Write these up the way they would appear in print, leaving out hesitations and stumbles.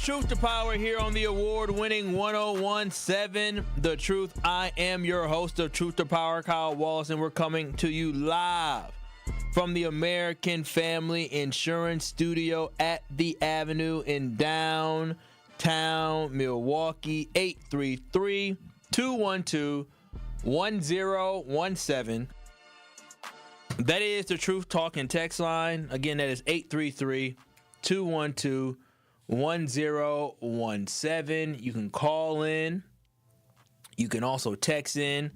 Truth to Power here on the award-winning 101.7 The Truth. I am your host of Truth to Power, Kyle Wallace, and we're coming to you live from the American Family Insurance Studio at the Avenue in downtown Milwaukee. 833-212-1017. That is the Truth Talking text line. Again, that is 833-212-1017. You can call in. You can also text in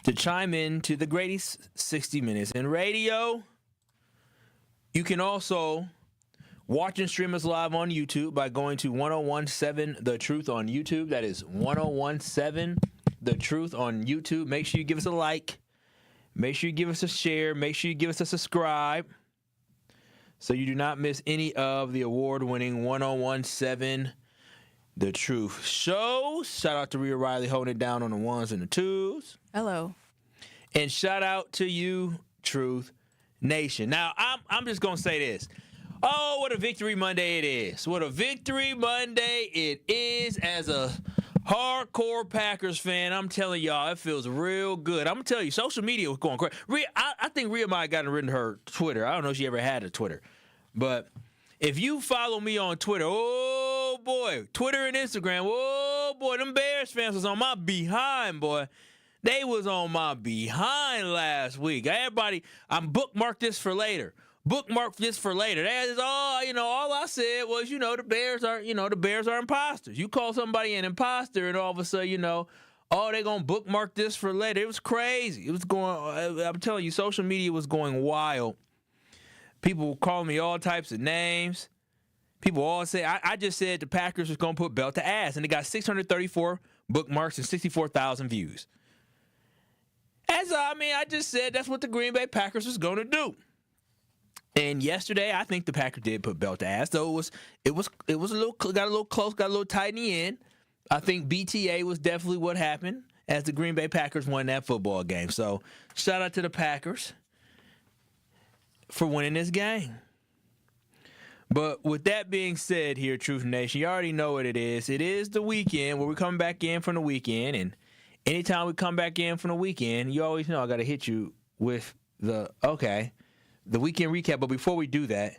to chime in to the greatest 60 minutes in radio. You can also watch and stream us live on YouTube by going to 1017 The Truth on YouTube. That is 1017 The Truth on YouTube. Make sure you give us a like. Make sure you give us a share. Make sure you give us a subscribe so you do not miss any of the award-winning 1017 The Truth shows. Shout out to Rhea Riley holding it down on the ones and the twos. Hello. And shout out to you, Truth Nation. Now, I'm just going to say this. Oh, what a victory Monday it is. What a victory Monday it is. As a hardcore Packers fan, I'm telling y'all, it feels real good. I'm going to tell you, social media was going crazy. I think Rhea might have gotten rid of her Twitter. I don't know if she ever had a Twitter. But if you follow me on Twitter, oh, boy, Twitter and Instagram, oh, boy, them Bears fans was on my behind, boy. They was on my behind last week. Everybody, I'm bookmarked this for later. Bookmark this for later. That is all, all I said was, the Bears are imposters. You call somebody an imposter and all of a sudden, they're going to bookmark this for later. It was crazy. It was going, I'm telling you, social media was going wild. People were calling me all types of names. People all say, I just said the Packers was going to put belt to ass, and they got 634 bookmarks and 64,000 views. I just said that's what the Green Bay Packers was going to do. And yesterday, I think the Packers did put belt to ass. So it was a little got a little close, got a little tight in the end. I think BTA was definitely what happened as the Green Bay Packers won that football game. So shout out to the Packers for winning this game. But with that being said here, Truth Nation, you already know what it is. It is the weekend where we come back in from the weekend. And anytime we come back in from the weekend, you always know I got to hit you with the weekend recap. But before we do that,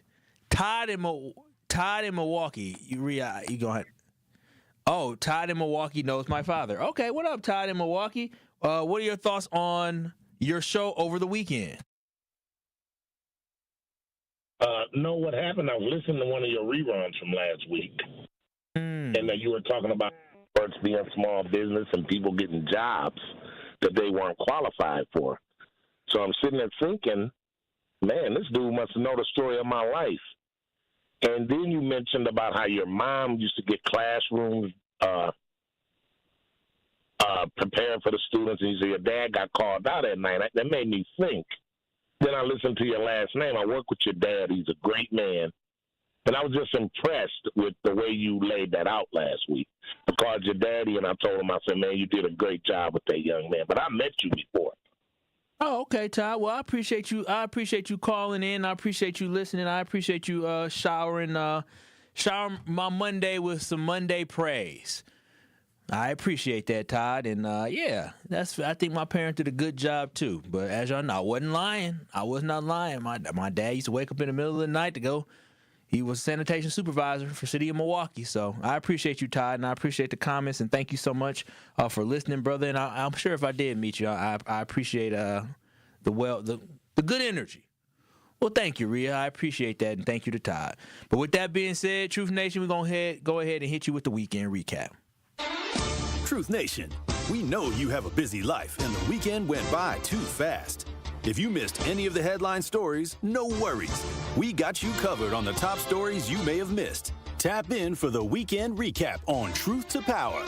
Todd in Milwaukee, you going? Oh, Todd in Milwaukee knows my father. Okay, what up, Todd in Milwaukee? What are your thoughts on your show over the weekend? Know what happened? I was listening to one of your reruns from last week, and you were talking about first being small business and people getting jobs that they weren't qualified for. So I'm sitting there thinking, man, this dude must know the story of my life. And then you mentioned about how your mom used to get classrooms prepared for the students, and you said your dad got called out at night. That made me think. Then I listened to your last name. I work with your dad. He's a great man. And I was just impressed with the way you laid that out last week. I called your daddy, and I told him, I said, man, you did a great job with that young man. But I met you before. Oh, okay, Todd. Well, I appreciate you. I appreciate you calling in. I appreciate you listening. I appreciate you showering my Monday with some Monday praise. I appreciate that, Todd. And I think my parents did a good job too. But as y'all know, I wasn't lying. I was not lying. My dad used to wake up in the middle of the night to go. He was sanitation supervisor for City of Milwaukee. So I appreciate you, Todd, and I appreciate the comments, and thank you so much for listening, brother. And I'm sure if I did meet you, I appreciate the good energy. Well, thank you, Rhea. I appreciate that, and thank you to Todd. But with that being said, Truth Nation, we're going to go ahead and hit you with the weekend recap. Truth Nation, we know you have a busy life, and the weekend went by too fast. If you missed any of the headline stories, no worries. We got you covered on the top stories you may have missed. Tap in for the weekend recap on Truth to Power.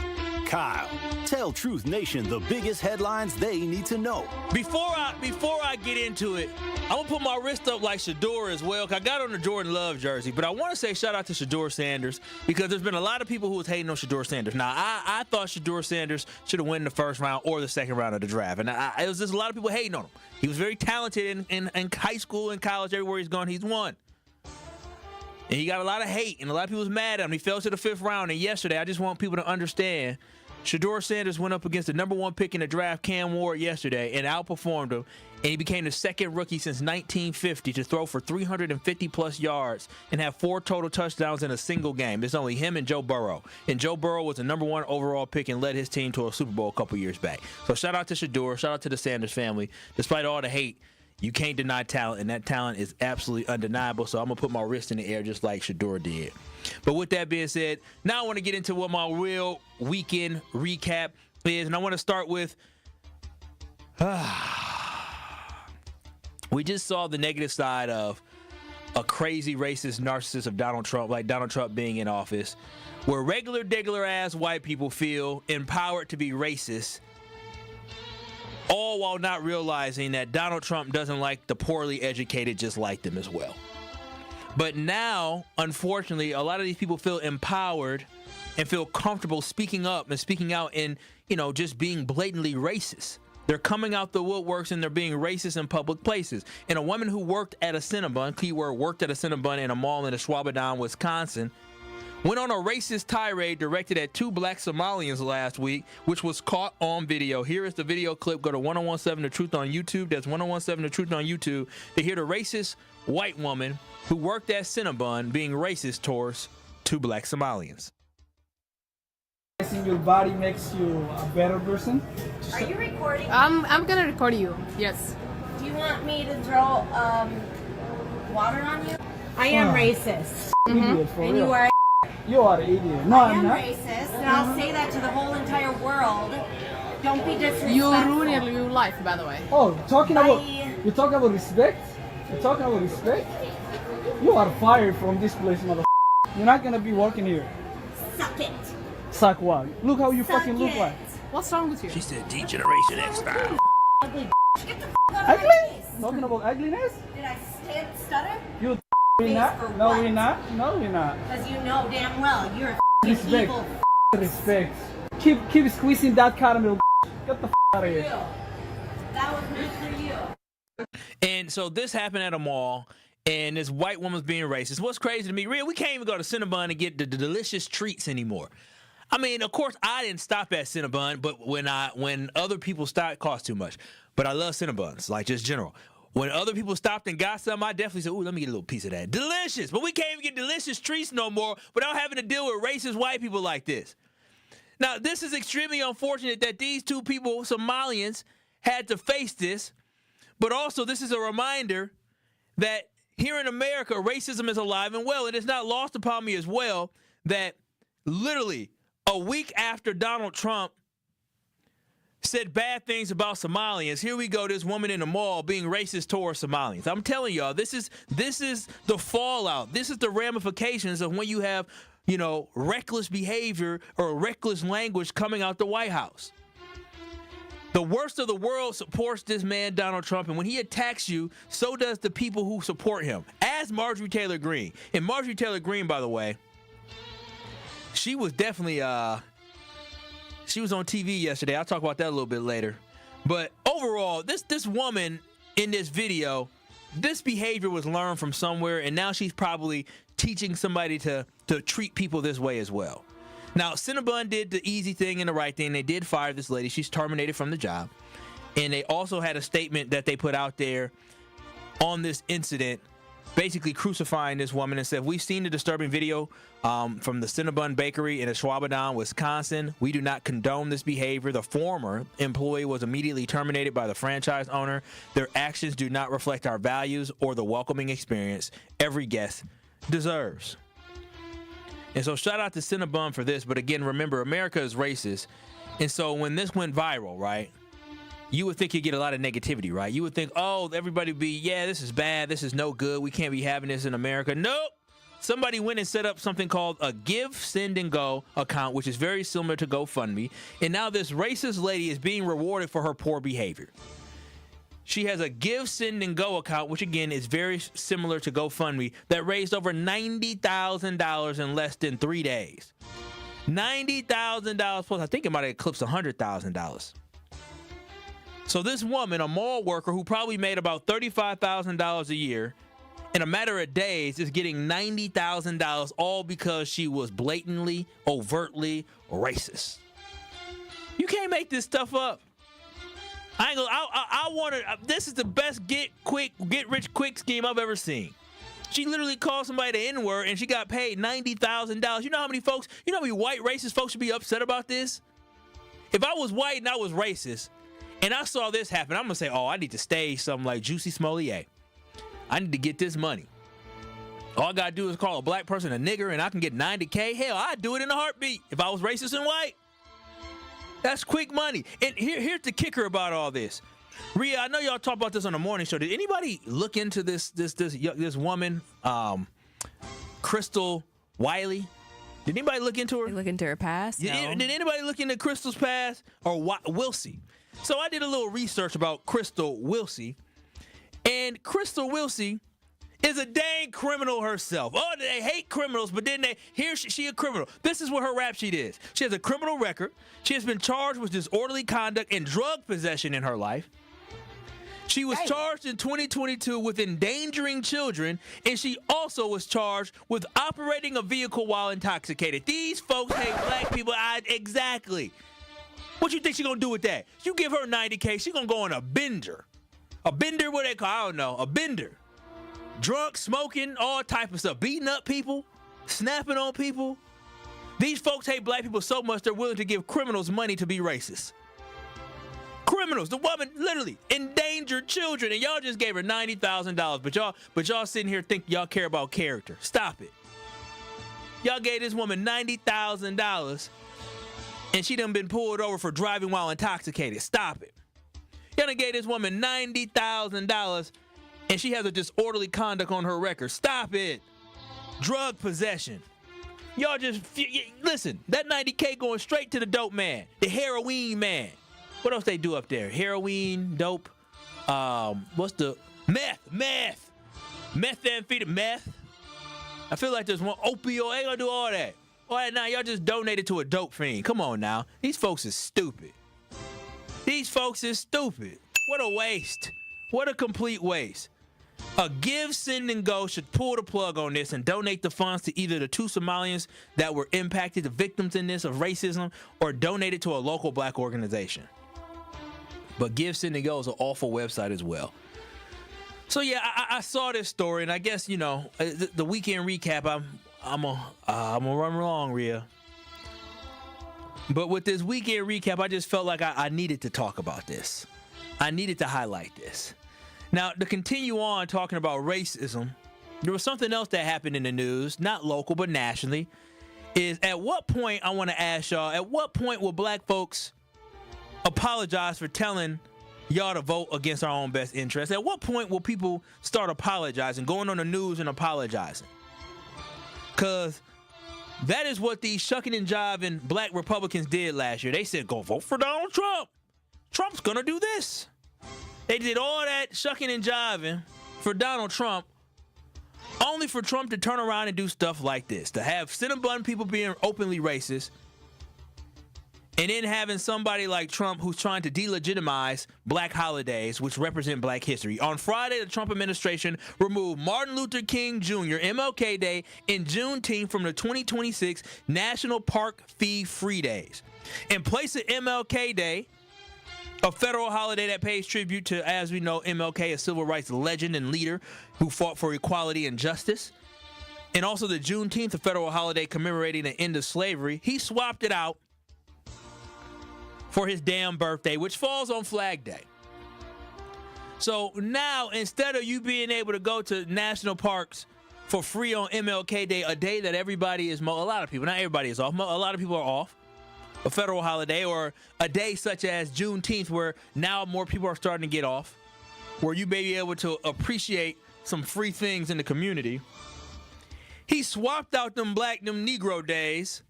Kyle, tell Truth Nation the biggest headlines they need to know. Before I get into it, I'm going to put my wrist up like Shador as well, because I got on the Jordan Love jersey. But I want to say shout out to Shador Sanders, because there's been a lot of people who was hating on Shador Sanders. Now, I thought Shador Sanders should have won in the first round or the second round of the draft. And it was just a lot of people hating on him. He was very talented in high school and college. Everywhere he's gone, he's won. And he got a lot of hate, and a lot of people was mad at him. He fell to the 5th round, and yesterday, I just want people to understand, Shedeur Sanders went up against the #1 pick in the draft, Cam Ward, yesterday, and outperformed him, and he became the second rookie since 1950 to throw for 350-plus yards and have 4 total touchdowns in a single game. It's only him and Joe Burrow. And Joe Burrow was the #1 overall pick and led his team to a Super Bowl a couple years back. So shout out to Shedeur, shout out to the Sanders family. Despite all the hate, you can't deny talent, and that talent is absolutely undeniable. So I'm going to put my wrist in the air just like Shedeur did. But with that being said, now I want to get into what my real weekend recap is. And I want to start with, we just saw the negative side of a crazy racist narcissist of Donald Trump, like Donald Trump being in office, where regular, ass white people feel empowered to be racist, all while not realizing that Donald Trump doesn't like the poorly educated just like them as well. But now, unfortunately, a lot of these people feel empowered and feel comfortable speaking up and speaking out and, just being blatantly racist. They're coming out the woodworks and they're being racist in public places. And a woman who worked at a Cinnabon, keyword worked at a Cinnabon in a mall in Ashwaubenon, Wisconsin, went on a racist tirade directed at 2 black Somalians last week, which was caught on video. Here is the video clip. Go to 1017 The Truth on YouTube. That's 1017 The Truth on YouTube to hear the racist white woman who worked at Cinnabon being racist towards 2 black Somalians. Your body makes you a better person. Are you recording? I'm gonna record you. Yes. Do you want me to throw water on you? I am racist. Idiot, for And real. you are an idiot. No, I I'm am not. racist, and I'll say that to the whole entire world. Don't be disrespectful. You ruined your life, by the way. Oh, you're talking about respect? You're talking about respect? You are fired from this place, mother. You're not gonna be working here. Suck it. Suck what? Look how you Suck fucking look it. like. What's wrong with you? She said D-Generation X style. Ugly Get the out of Ugly? my face. Talking about ugliness? Did I stutter? You Face we for not? No, what? we not. No, we not. Because you know damn well you're a Respect. evil Respect. Keep squeezing that caramel. Get the out of you. here. That was meant for you. And so this happened at a mall, and this white woman's being racist. What's crazy to me, Rhea, we can't even go to Cinnabon and get the delicious treats anymore. I mean, of course, I didn't stop at Cinnabon, but when other people stopped, it cost too much. But I love Cinnabons, like just general. When other people stopped and got some, I definitely said, ooh, let me get a little piece of that. Delicious. But we can't even get delicious treats no more without having to deal with racist white people like this. Now, this is extremely unfortunate that these 2 people, Somalians, had to face this. But also, this is a reminder that here in America, racism is alive and well. And it's not lost upon me as well that literally a week after Donald Trump said bad things about Somalians, here we go, this woman in the mall being racist towards Somalians. I'm telling y'all, this is the fallout. This is the ramifications of when you have, reckless behavior or reckless language coming out the White House. The worst of the world supports this man, Donald Trump, and when he attacks you, so does the people who support him, as Marjorie Taylor Greene. And Marjorie Taylor Greene, by the way, she was definitely, she was on TV yesterday. I'll talk about that a little bit later. But overall, this woman in this video, this behavior was learned from somewhere, and now she's probably teaching somebody to treat people this way as well. Now, Cinnabon did the easy thing and the right thing. They did fire this lady. She's terminated from the job. And they also had a statement that they put out there on this incident, basically crucifying this woman, and said, we've seen the disturbing video from the Cinnabon Bakery in Ashwaubenon, Wisconsin. We do not condone this behavior. The former employee was immediately terminated by the franchise owner. Their actions do not reflect our values or the welcoming experience every guest deserves. And so shout out to Cinnabon for this. But again, remember, America is racist. And so when this went viral, right, you would think you'd get a lot of negativity, right? You would think, oh, everybody would be, yeah, this is bad. This is no good. We can't be having this in America. Nope. Somebody went and set up something called a Give, Send, and Go account, which is very similar to GoFundMe. And now this racist lady is being rewarded for her poor behavior. She has a Give, Send, and Go account, which again is very similar to GoFundMe, that raised over $90,000 in less than 3 days. $90,000 plus, I think it might have eclipsed $100,000. So this woman, a mall worker who probably made about $35,000 a year, in a matter of days, is getting $90,000 all because she was blatantly, overtly racist. You can't make this stuff up. I ain't gonna. I want to. This is the best get rich quick scheme I've ever seen. She literally called somebody the N-word and she got paid $90,000. You know how many folks? You know how many white racist folks should be upset about this? If I was white and I was racist, and I saw this happen, I'm gonna say, "Oh, I need to stage something like Juicy Smollett. I need to get this money. All I gotta do is call a black person a nigger and I can get $90K. Hell, I'd do it in a heartbeat if I was racist and white. That's quick money. And here's the kicker about all this. Rhea, I know y'all talk about this on the morning show. Did anybody look into this woman, Crystal Wiley? Did anybody look into her? Look into her past? No. Did anybody look into Crystal's past or Wilsey? So I did a little research about Crystal Wilsey. And Crystal Wilsey is a dang criminal herself. Oh, they hate criminals, but then she a criminal. This is what her rap sheet is. She has a criminal record. She has been charged with disorderly conduct and drug possession in her life. She was charged in 2022 with endangering children, and she also was charged with operating a vehicle while intoxicated. These folks hate black people. Exactly. What you think she gonna do with that? You give her $90K, she gonna go on a bender. A bender, what they call, I don't know, a bender. Drunk, smoking, all type of stuff. Beating up people, snapping on people. These folks hate black people so much they're willing to give criminals money to be racist. Criminals. The woman literally endangered children, and y'all just gave her $90,000. But y'all sitting here think y'all care about character. Stop it. Y'all gave this woman $90,000, and she done been pulled over for driving while intoxicated. Stop it. Y'all done gave this woman $90,000, and she has a disorderly conduct on her record. Stop it. Drug possession. Y'all just, listen, that $90K going straight to the dope man, the heroin man. What else they do up there? Heroin, dope, what's the, methamphetamine, meth. I feel like there's one opioid, ain't gonna do all that. All right, now y'all just donated to a dope fiend. Come on now. These folks is stupid. These folks is stupid. What a waste. What a complete waste. A Give, Send, and Go should pull the plug on this and donate the funds to either the 2 Somalians that were impacted, the victims in this of racism, or donate it to a local black organization. But Give, Send, and Go is an awful website as well. So yeah, I saw this story, and I guess, you know, the weekend recap, I'm gonna run along, Rhea. But with this weekend recap, I just felt like I needed to talk about this. I needed to highlight this. Now, to continue on talking about racism, there was something else that happened in the news, not local, but nationally, is at what point, I want to ask y'all, at what point will black folks apologize for telling y'all to vote against our own best interests? At what point will people start apologizing, going on the news and apologizing? Because that is what these shucking and jiving black Republicans did last year. They said, go vote for Donald Trump. Trump's going to do this. They did all that shucking and jiving for Donald Trump, only for Trump to turn around and do stuff like this, to have Cinnabon people being openly racist, and then having somebody like Trump who's trying to delegitimize black holidays, which represent black history. On Friday, the Trump administration removed Martin Luther King Jr., MLK Day, and Juneteenth from the 2026 National Park Fee-Free Days. In place of MLK Day, a federal holiday that pays tribute to, as we know, MLK, a civil rights legend and leader who fought for equality and justice, and also the Juneteenth, a federal holiday commemorating the end of slavery, he swapped it out for his damn birthday, which falls on Flag Day. So now, instead of you being able to go to national parks for free on MLK Day, a day that everybody is, a lot of people, not everybody is off, a lot of people are off, a federal holiday, or a day such as Juneteenth, where now more people are starting to get off, where you may be able to appreciate some free things in the community. He swapped out them Negro days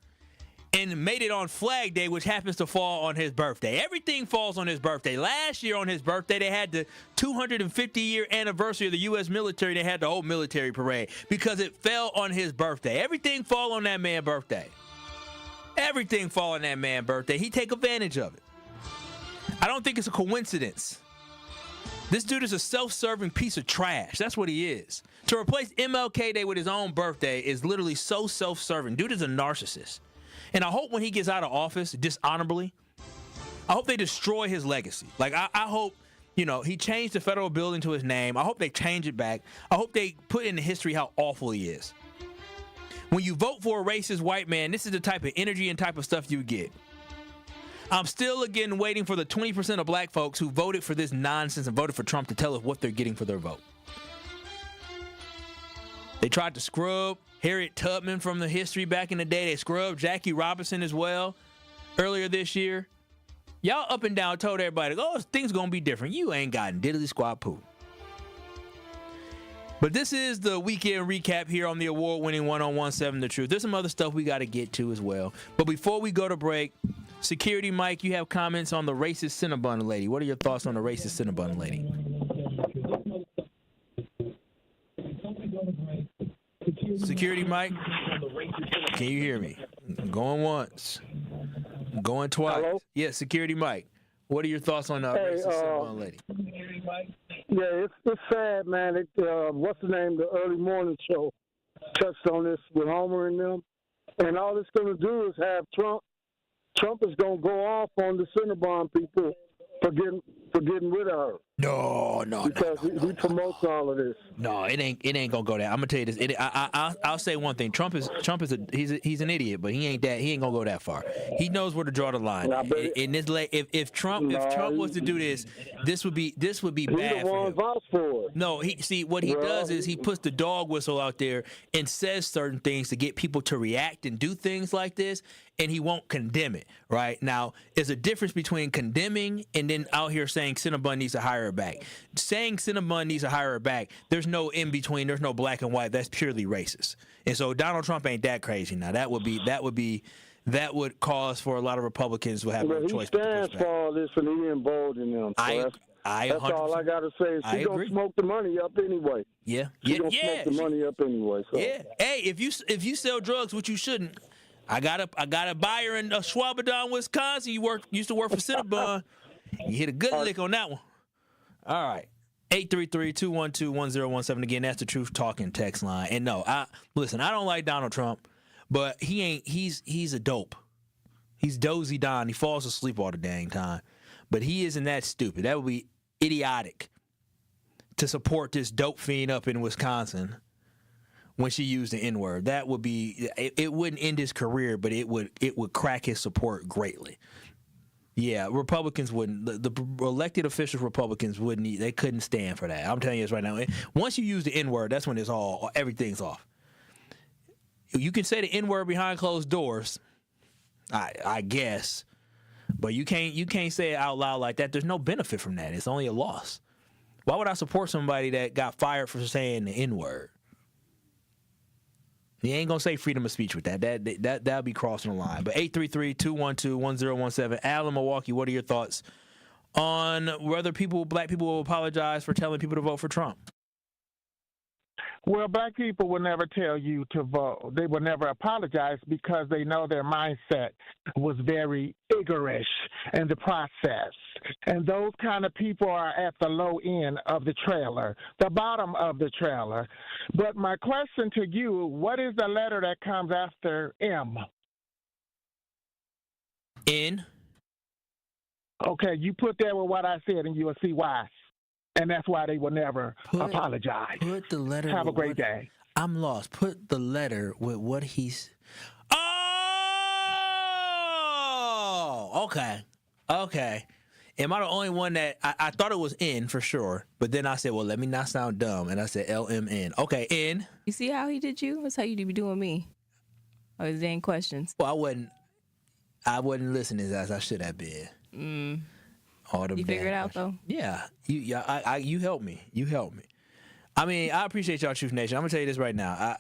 and made it on Flag Day, which happens to fall on his birthday. Everything falls on his birthday. Last year on his birthday, they had the 250-year anniversary of the U.S. military. They had the whole military parade because it fell on his birthday. Everything fall on that man's birthday. Everything fall on that man's birthday. He take advantage of it. I don't think it's a coincidence. This dude is a self-serving piece of trash. That's what he is. To replace MLK Day with his own birthday is literally so self-serving. Dude is a narcissist. And I hope when he gets out of office dishonorably, I hope they destroy his legacy. Like, I hope, he changed the federal building to his name. I hope they change it back. I hope they put into history how awful he is. When you vote for a racist white man, this is the type of energy and type of stuff you get. I'm still, again, waiting for the 20% of black folks who voted for this nonsense and voted for Trump to tell us what they're getting for their vote. They tried to scrub Harriet Tubman from the history back in the day. They scrubbed Jackie Robinson as well earlier this year. Y'all up and down told everybody, things going to be different. You ain't gotten diddly squat poo. But this is the weekend recap here on the award-winning 1017 The Truth. There's some other stuff we got to get to as well. But before we go to break, Security Mike, you have comments on the racist Cinnabon lady. What are your thoughts on the racist Cinnabon lady? Security Mike, can you hear me? I'm going once. I'm going twice. Hello? Yeah, Security Mike. What are your thoughts on the racist Cinnabon lady? Yeah, it's sad, man. What's the name? The early morning show touched on this with Homer and them. And all it's going to do is have Trump. Trump is going to go off on the Cinnabon people for getting rid of her. No. Because he promotes all of this. No, it ain't gonna go there. I'm gonna tell you this. I'll say one thing. He's an idiot, but he ain't gonna go that far. He knows where to draw the line. If Trump was to do this, this would be bad for him. For it. No, what he does is he puts the dog whistle out there and says certain things to get people to react and do things like this, and he won't condemn it. Right now, there's a difference between condemning and then out here saying Cinnabon needs to hire her back. Saying Cinnabon needs to hire her back, there's no in between. There's no black and white. That's purely racist. And so Donald Trump ain't that crazy now. That would cause for a lot of Republicans to have no choice. He stands for all this, and he emboldened them. So that's all I got to say. She's going to smoke the money up anyway. Yeah. She's going to smoke the money up anyway. So. Yeah. Hey, if you sell drugs, which you shouldn't, I got a buyer in Ashwaubenon, Wisconsin. Used to work for Cinnabon. You hit a good lick on that one. All right. 833-212-1017. Again, that's the Truth Talking text line. And no, I don't like Donald Trump, but he's a dope. He's dozy Don. He falls asleep all the dang time. But he isn't that stupid. That would be idiotic to support this dope fiend up in Wisconsin when she used the N-word. That would be, it wouldn't end his career, but it would crack his support greatly. Yeah, Republicans wouldn't. The elected officials, Republicans wouldn't. They couldn't stand for that. I'm telling you this right now. Once you use the N-word, that's when everything's off. You can say the N-word behind closed doors, I guess, but you can't say it out loud like that. There's no benefit from that. It's only a loss. Why would I support somebody that got fired for saying the N-word? You ain't gonna say freedom of speech with that. That'll be crossing the line. But 833-212-1017. Al in Milwaukee, what are your thoughts on whether black people will apologize for telling people to vote for Trump? Well, black people will never tell you to vote. They will never apologize because they know their mindset was very Igorish in the process. And those kind of people are at the low end of the trailer, the bottom of the trailer. But my question to you, what is the letter that comes after M? N. Okay, you put that with what I said and you will see why. And that's why they will never apologize. Put the letter. Have a great day. I'm lost. Put the letter with what he's. Oh, okay. Am I the only one that I thought it was N for sure, but then I said, well, let me not sound dumb, and I said LMN. Okay, N. You see how he did you? That's how you be doing me. Oh, his dang questions. Well, I wasn't listening as I should have been. You figure it out though. Yeah, you helped me. I mean, I appreciate y'all, Truth Nation. I'm gonna tell you this right now.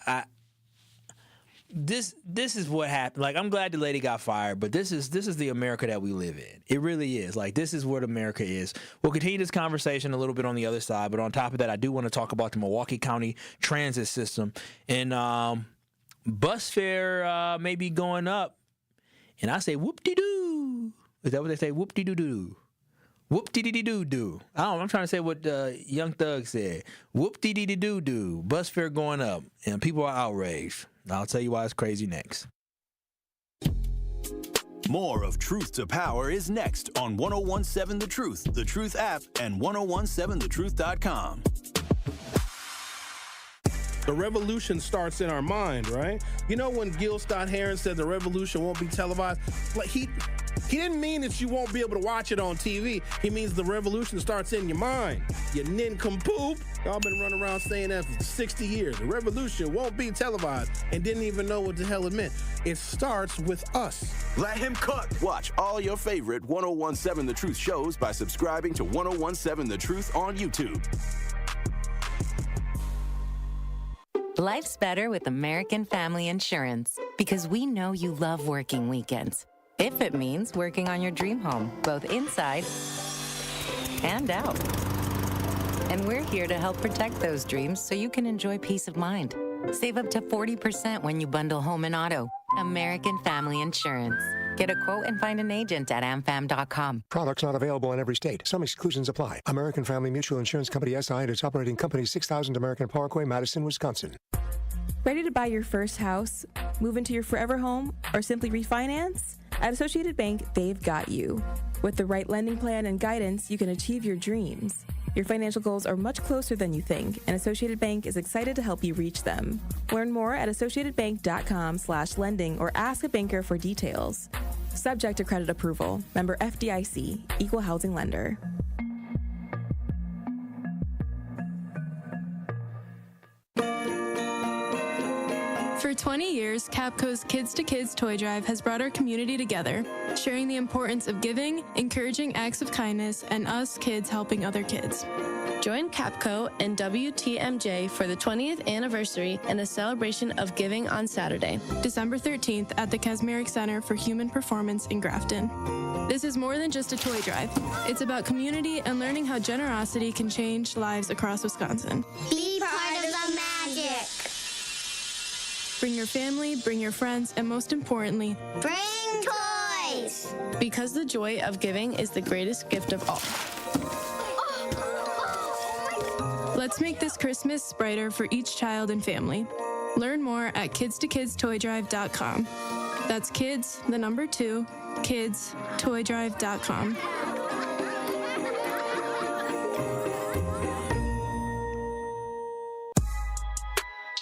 This is what happened. Like, I'm glad the lady got fired, but this is the America that we live in. It really is. Like, this is what America is. We'll continue this conversation a little bit on the other side, but on top of that, I do want to talk about the Milwaukee County Transit System and bus fare may be going up. And I say whoop-de-doo. Is that what they say? Whoop-de-doo-doo. Whoop-dee-dee-dee-doo-doo. I'm trying to say what Young Thug said. Whoop-dee-dee-dee-doo-doo. Bus fare going up, and people are outraged. I'll tell you why it's crazy next. More of Truth to Power is next on 1017 The Truth app, and 1017thetruth.com. The revolution starts in our mind, right? You know when Gil Scott-Heron said the revolution won't be televised? Like he didn't mean that you won't be able to watch it on TV. He means the revolution starts in your mind. You nincompoop. Y'all been running around saying that for 60 years. The revolution won't be televised and didn't even know what the hell it meant. It starts with us. Let him cook. Watch all your favorite 1017 The Truth shows by subscribing to 1017 The Truth on YouTube. Life's better with American Family Insurance because we know you love working weekends. If it means working on your dream home, both inside and out. And we're here to help protect those dreams so you can enjoy peace of mind. Save up to 40% when you bundle home and auto. American Family Insurance. Get a quote and find an agent at amfam.com. Products not available in every state. Some exclusions apply. American Family Mutual Insurance Company SI and its operating company 6000 American Parkway, Madison, Wisconsin. Ready to buy your first house, move into your forever home, or simply refinance? At Associated Bank, they've got you. With the right lending plan and guidance, you can achieve your dreams. Your financial goals are much closer than you think, and Associated Bank is excited to help you reach them. Learn more at associatedbank.com/lending or ask a banker for details. Subject to credit approval. Member FDIC. Equal housing lender. For 20 years, Capco's Kids to Kids Toy Drive has brought our community together, sharing the importance of giving, encouraging acts of kindness, and us kids helping other kids. Join Capco and WTMJ for the 20th anniversary and a celebration of giving on Saturday, December 13th at the Kasmeric Center for Human Performance in Grafton. This is more than just a toy drive. It's about community and learning how generosity can change lives across Wisconsin. Be part of the magic. Bring your family, bring your friends, and most importantly, bring toys. Because the joy of giving is the greatest gift of all. Let's make this Christmas brighter for each child and family. Learn more at kidstokids.toydrive.com. That's kids, the number 2, kidstoydrive.com.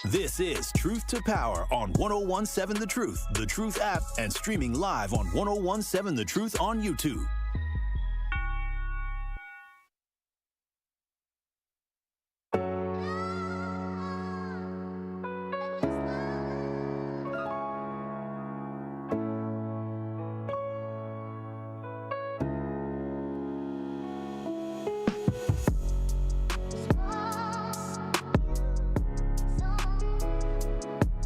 This is Truth to Power on 1017 The Truth app, and streaming live on 1017 The Truth on YouTube.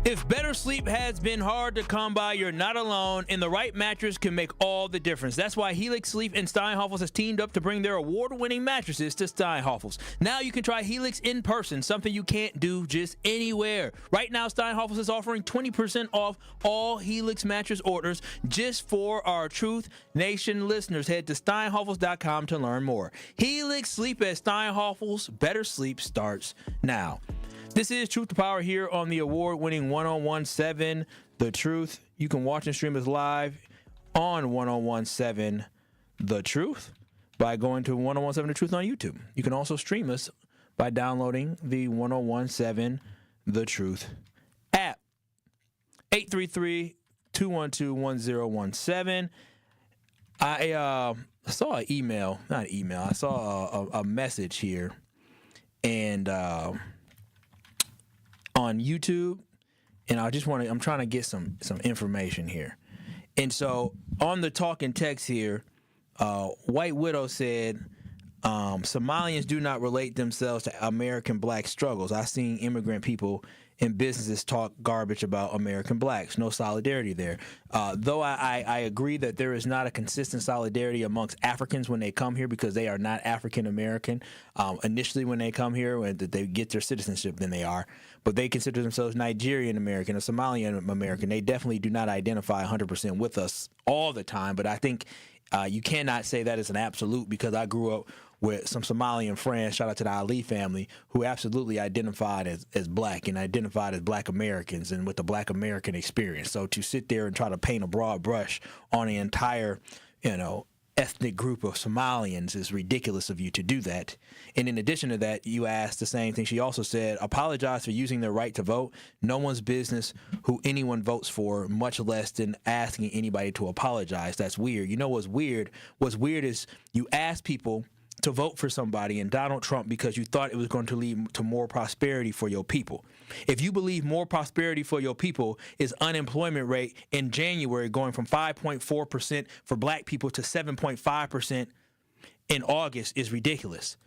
If better sleep has been hard to come by, you're not alone, and the right mattress can make all the difference. That's why Helix Sleep and Steinhoffels has teamed up to bring their award-winning mattresses to Steinhoffels. Now you can try Helix in person, something you can't do just anywhere. Right now, Steinhoffels is offering 20% off all Helix mattress orders just for our Truth Nation listeners. Head to steinhoffels.com to learn more. Helix Sleep at Steinhoffels. Better sleep starts now. This is Truth to Power here on the award-winning 1017 The Truth. You can watch and stream us live on 1017 The Truth by going to 1017 The Truth on YouTube. You can also stream us by downloading the 1017 The Truth app. 833-212-1017. I saw an email, not an email. I saw a message here, and on YouTube, and I'm trying to get some information here. And so on the talking text here, White Widow said, Somalians do not relate themselves to American black struggles. I've seen immigrant people in businesses talk garbage about American blacks. No solidarity there. Though I agree that there is not a consistent solidarity amongst Africans when they come here, because they are not African American. Initially when they come here, when they get their citizenship, then they are. But they consider themselves Nigerian American or Somalian American. They definitely do not identify 100% with us all the time. But I think You cannot say that is an absolute, because I grew up with some Somalian friends, shout out to the Ali family, who absolutely identified as black and identified as black Americans and with the black American experience. So to sit there and try to paint a broad brush on the entire, ethnic group of Somalians is ridiculous of you to do that. And in addition to that, you asked the same thing. She also said, apologize for using their right to vote. No one's business who anyone votes for, much less than asking anybody to apologize. That's weird. You know what's weird? What's weird is you ask people to vote for somebody and Donald Trump because you thought it was going to lead to more prosperity for your people. If you believe more prosperity for your people is unemployment rate in January going from 5.4% for black people to 7.5% in August is ridiculous.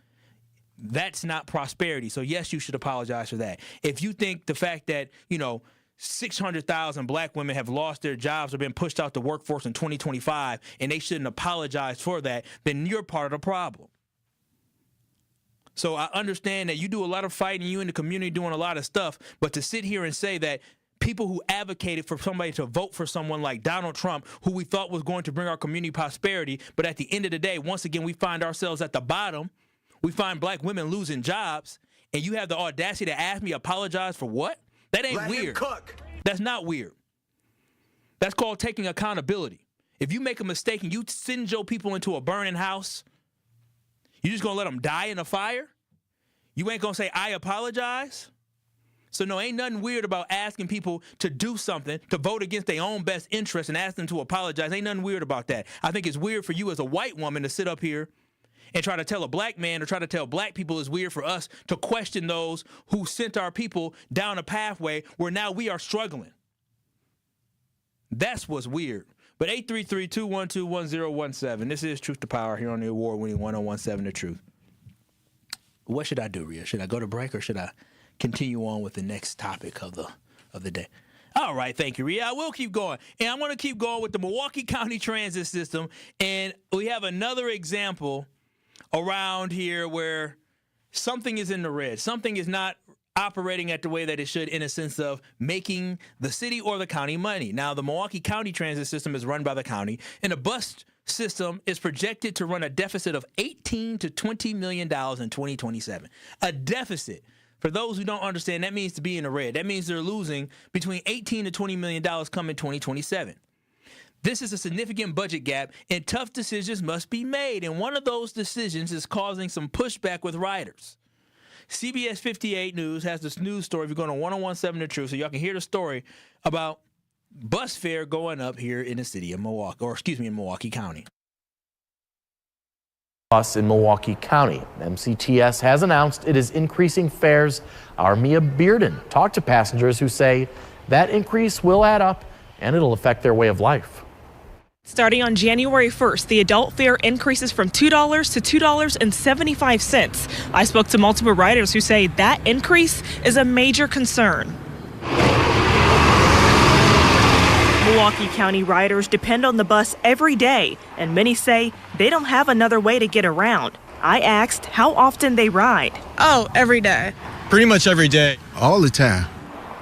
That's not prosperity. So yes, you should apologize for that. If you think the fact that, 600,000 black women have lost their jobs or been pushed out the workforce in 2025 and they shouldn't apologize for that, then you're part of the problem. So I understand that you do a lot of fighting, you in the community doing a lot of stuff, but to sit here and say that people who advocated for somebody to vote for someone like Donald Trump, who we thought was going to bring our community prosperity, but at the end of the day, once again, we find ourselves at the bottom. We find black women losing jobs, and you have the audacity to ask me apologize for what? That ain't weird. That's not weird. That's called taking accountability. If you make a mistake and you send your people into a burning house, you just gonna let them die in a fire? You ain't gonna say, I apologize? So no, ain't nothing weird about asking people to do something, to vote against their own best interest and ask them to apologize. Ain't nothing weird about that. I think it's weird for you as a white woman to sit up here and try to tell a black man or try to tell black people it's weird for us to question those who sent our people down a pathway where now we are struggling. That's what's weird. But 833-212-1017. This is Truth to Power here on the award-winning 1017 The Truth. What should I do, Rhea? Should I go to break or should I continue on with the next topic of the day? All right, thank you, Rhea. I will keep going. And I'm going to keep going with the Milwaukee County Transit System. And we have another example around here where something is in the red. Something is not operating at the way that it should in a sense of making the city or the county money. Now, the Milwaukee County Transit System is run by the county, and the bus system is projected to run a deficit of $18 to $20 million in 2027. A deficit. For those who don't understand, that means to be in the red. That means they're losing between $18 to $20 million come in 2027. This is a significant budget gap, and tough decisions must be made. And one of those decisions is causing some pushback with riders. CBS 58 News has this news story. If you're going to 1017 The Truth, so y'all can hear the story about bus fare going up here in the city of Milwaukee, in Milwaukee County. Bus in Milwaukee County. MCTS has announced it is increasing fares. Our Mia Bearden talked to passengers who say that increase will add up and it'll affect their way of life. Starting on January 1st, the adult fare increases from $2 to $2.75. I spoke to multiple riders who say that increase is a major concern. Milwaukee County riders depend on the bus every day, and many say they don't have another way to get around. I asked how often they ride. Oh, every day. Pretty much every day. All the time.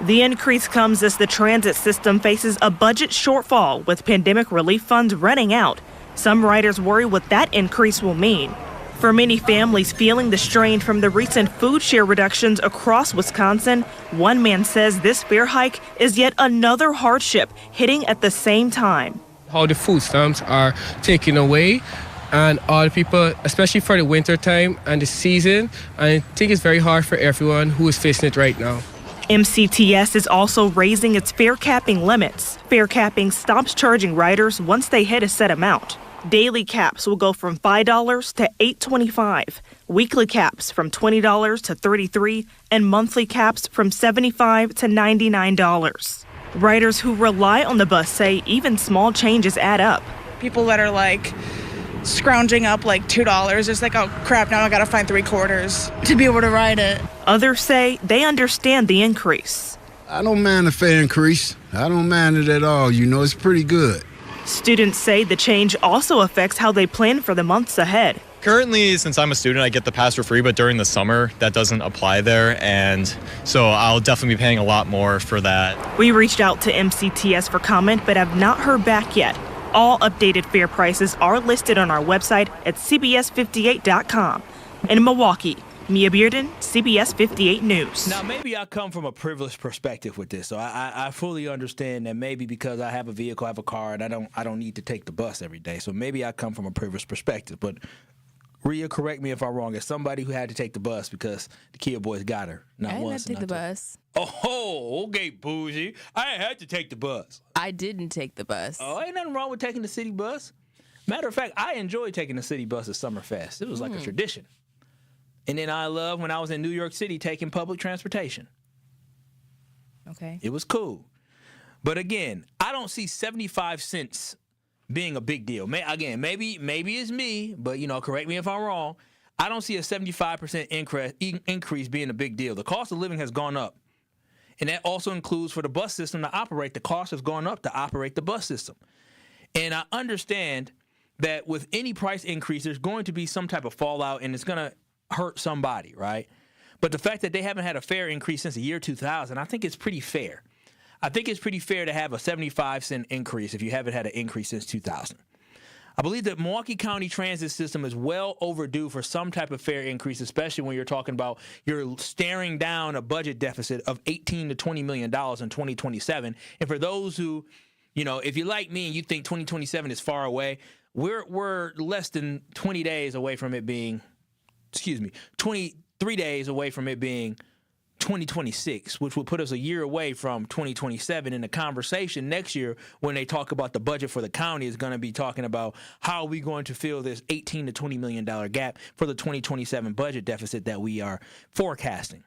The increase comes as the transit system faces a budget shortfall with pandemic relief funds running out. Some riders worry what that increase will mean. For many families feeling the strain from the recent food share reductions across Wisconsin, one man says this fare hike is yet another hardship hitting at the same time. How the food stamps are taken away, and all the people, especially for the winter time and the season, I think it's very hard for everyone who is facing it right now. MCTS is also raising its fare capping limits. Fare capping stops charging riders once they hit a set amount. Daily caps will go from $5 to $8.25, weekly caps from $20 to $33, and monthly caps from $75 to $99. Riders who rely on the bus say even small changes add up. People that are like scrounging up like $2, it's like, oh crap, now I gotta find $3/4 to be able to ride it. Others say they understand the increase. I don't mind the fare increase. I don't mind it at all. It's pretty good. Students say the change also affects how they plan for the months ahead. Currently, since I'm a student, I get the pass for free, but during the summer, that doesn't apply there, and so I'll definitely be paying a lot more for that. We reached out to MCTS for comment, but have not heard back yet. All updated fare prices are listed on our website at cbs58.com. In Milwaukee, Mia Bearden, CBS 58 News. Now, maybe I come from a privileged perspective with this, so I fully understand that maybe because I have a vehicle, I have a car, and I don't need to take the bus every day. So maybe I come from a privileged perspective. But Rhea, correct me if I'm wrong. As somebody who had to take the bus because the Kia boys got her. I didn't have to take the bus. Oh, okay, bougie. I had to take the bus. I didn't take the bus. Oh, ain't nothing wrong with taking the city bus. Matter of fact, I enjoyed taking the city bus at Summerfest. It was like a tradition. And then I loved when I was in New York City taking public transportation. Okay. It was cool. But again, I don't see 75 cents being a big deal. Again, maybe it's me, but, correct me if I'm wrong. I don't see a 75% increase being a big deal. The cost of living has gone up. And that also includes for the bus system to operate. The cost has gone up to operate the bus system. And I understand that with any price increase, there's going to be some type of fallout, and it's going to hurt somebody, right? But the fact that they haven't had a fare increase since the year 2000, I think it's pretty fair. I think it's pretty fair to have a 75-cent increase if you haven't had an increase since 2000. I believe that Milwaukee County Transit System is well overdue for some type of fare increase, especially when you're talking about you're staring down a budget deficit of $18 to $20 million in 2027. And for those who, if you're like me and you think 2027 is far away, we're less than 20 days away from it being, 23 days away from it being 2026, which will put us a year away from 2027. And the conversation next year when they talk about the budget for the county is going to be talking about how are we going to fill this $18 to $20 million gap for the 2027 budget deficit that we are forecasting.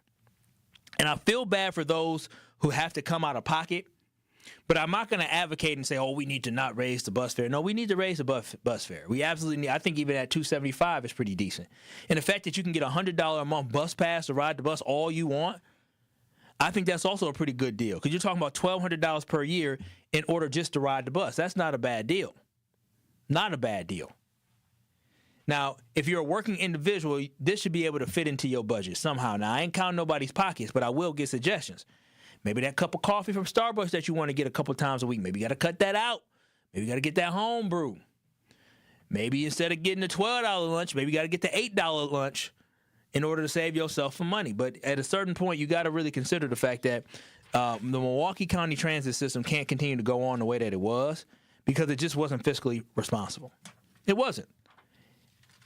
And I feel bad for those who have to come out of pocket, but I'm not going to advocate and say, oh, we need to not raise the bus fare. No, we need to raise the bus fare. We absolutely need. I think even at $275 is pretty decent. And the fact that you can get a $100 a month bus pass to ride the bus all you want, I think that's also a pretty good deal because you're talking about $1,200 per year in order just to ride the bus. That's not a bad deal. Not a bad deal. Now, if you're a working individual, this should be able to fit into your budget somehow. Now, I ain't counting nobody's pockets, but I will get suggestions. Maybe that cup of coffee from Starbucks that you want to get a couple times a week, maybe you got to cut that out. Maybe you got to get that home brew. Maybe instead of getting the $12 lunch, maybe you got to get the $8 lunch in order to save yourself some money. But at a certain point, you got to really consider the fact that the Milwaukee County Transit System can't continue to go on the way that it was because it just wasn't fiscally responsible. It wasn't.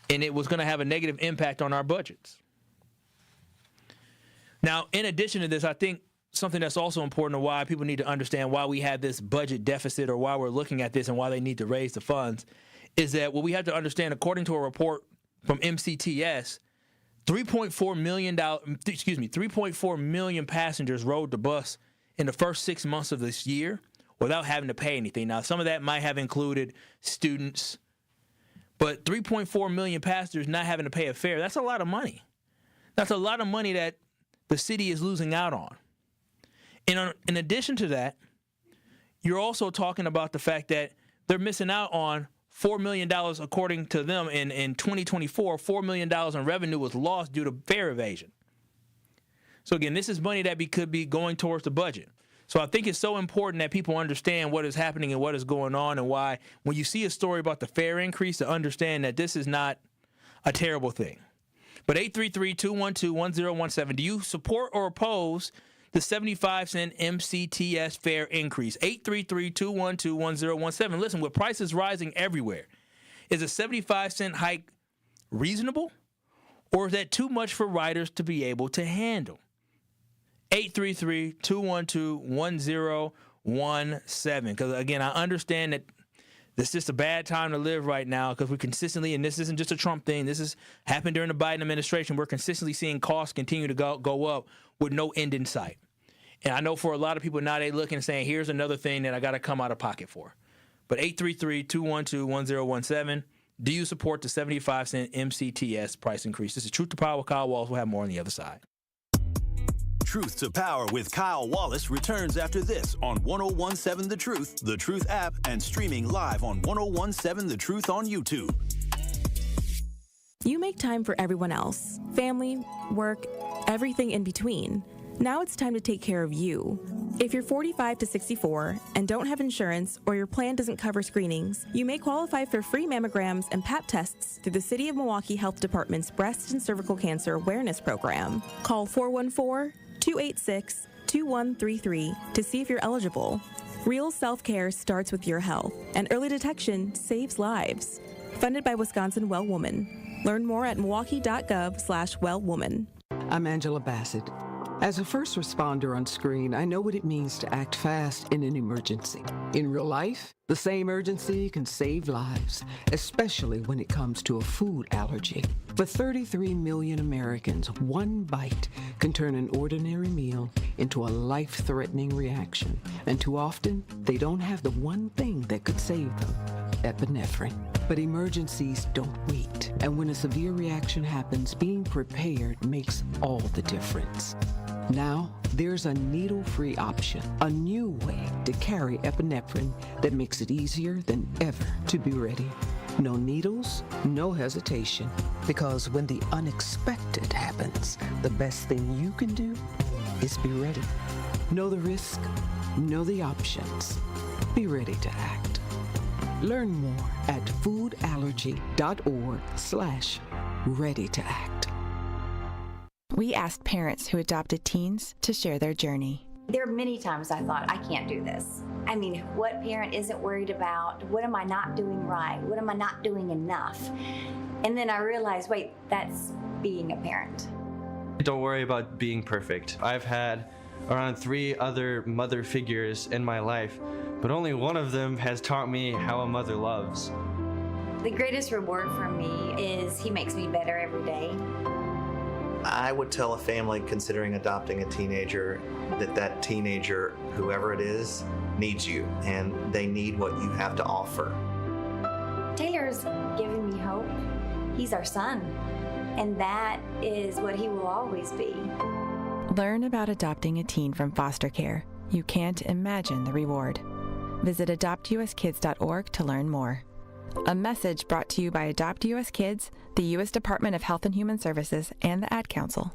And it was going to have a negative impact on our budgets. Now, in addition to this, I think something that's also important, why people need to understand why we have this budget deficit or why we're looking at this and why they need to raise the funds is that what we have to understand, according to a report from MCTS, 3.4 million passengers rode the bus in the first 6 months of this year without having to pay anything. Now, some of that might have included students, but 3.4 million passengers not having to pay a fare, that's a lot of money. That's a lot of money that the city is losing out on. And in addition to that, you're also talking about the fact that they're missing out on $4 million, according to them, in 2024. $4 million in revenue was lost due to fare evasion. So again, this is money that could be going towards the budget. So I think it's so important that people understand what is happening and what is going on and why when you see a story about the fare increase to understand that this is not a terrible thing. But 833-212-1017, do you support or oppose the 75-cent MCTS fare increase? 833-212-1017. Listen, with prices rising everywhere, is a 75-cent hike reasonable, or is that too much for riders to be able to handle? 833-212-1017. Because, again, I understand that this is just a bad time to live right now because we're consistently, and this isn't just a Trump thing, this has happened during the Biden administration, we're consistently seeing costs continue to go up with no end in sight. And I know for a lot of people now, they looking and saying, here's another thing that I got to come out of pocket for. But 833-212-1017, do you support the 75-cent MCTS price increase? This is Truth to Power with Kyle Wallace. We'll have more on the other side. Truth to Power with Kyle Wallace returns after this on 1017 The Truth app, and streaming live on 1017 The Truth on YouTube. You make time for everyone else, family, work, everything in between. Now it's time to take care of you. If you're 45 to 64 and don't have insurance or your plan doesn't cover screenings, you may qualify for free mammograms and Pap tests through the City of Milwaukee Health Department's Breast and Cervical Cancer Awareness Program. Call 414-286-2133 to see if you're eligible. Real self-care starts with your health, and early detection saves lives. Funded by Wisconsin Well Woman. Learn more at milwaukee.gov/wellwoman. I'm Angela Bassett. As a first responder on screen, I know what it means to act fast in an emergency. In real life, the same urgency can save lives, especially when it comes to a food allergy. For 33 million Americans, one bite can turn an ordinary meal into a life-threatening reaction. And too often, they don't have the one thing that could save them, epinephrine. But emergencies don't wait. And when a severe reaction happens, being prepared makes all the difference. Now, there's a needle-free option, a new way to carry epinephrine that makes it easier than ever to be ready. No needles, no hesitation, because when the unexpected happens, the best thing you can do is be ready. Know the risk, know the options, be ready to act. Learn more at foodallergy.org/ready to act. We asked parents who adopted teens to share their journey. There are many times I thought, I can't do this. I mean, what parent isn't worried about, what am I not doing right? What am I not doing enough? And then I realized, wait, that's being a parent. Don't worry about being perfect. I've had around 3 other mother figures in my life, but only one of them has taught me how a mother loves. The greatest reward for me is he makes me better every day. I would tell a family considering adopting a teenager that teenager, whoever it is, needs you, and they need what you have to offer. Taylor's given me hope. He's our son, and that is what he will always be. Learn about adopting a teen from foster care. You can't imagine the reward. Visit adoptuskids.org to learn more. A message brought to you by Adopt US Kids, the U.S. Department of Health and Human Services, and the Ad Council.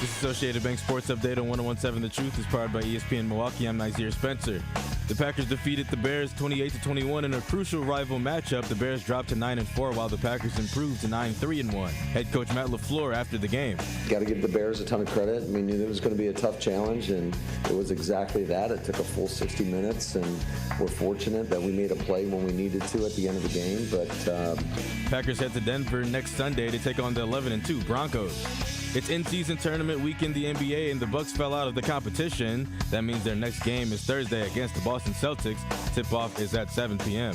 This Associated Bank Sports Update on 101.7 The Truth is powered by ESPN Milwaukee. I'm Nazir Spencer. The Packers defeated the Bears 28-21 in a crucial rival matchup. The Bears dropped to 9-4 while the Packers improved to 9-3-1. Head coach Matt LaFleur after the game. Got to give the Bears a ton of credit. I mean, it was going to be a tough challenge, and it was exactly that. It took a full 60 minutes, and we're fortunate that we made a play when we needed to at the end of the game. But Packers head to Denver next Sunday to take on the 11-2 Broncos. It's in-season tournament week in the NBA, and the Bucks fell out of the competition. That means their next game is Thursday against the Boston Celtics. Tip-off is at 7 p.m.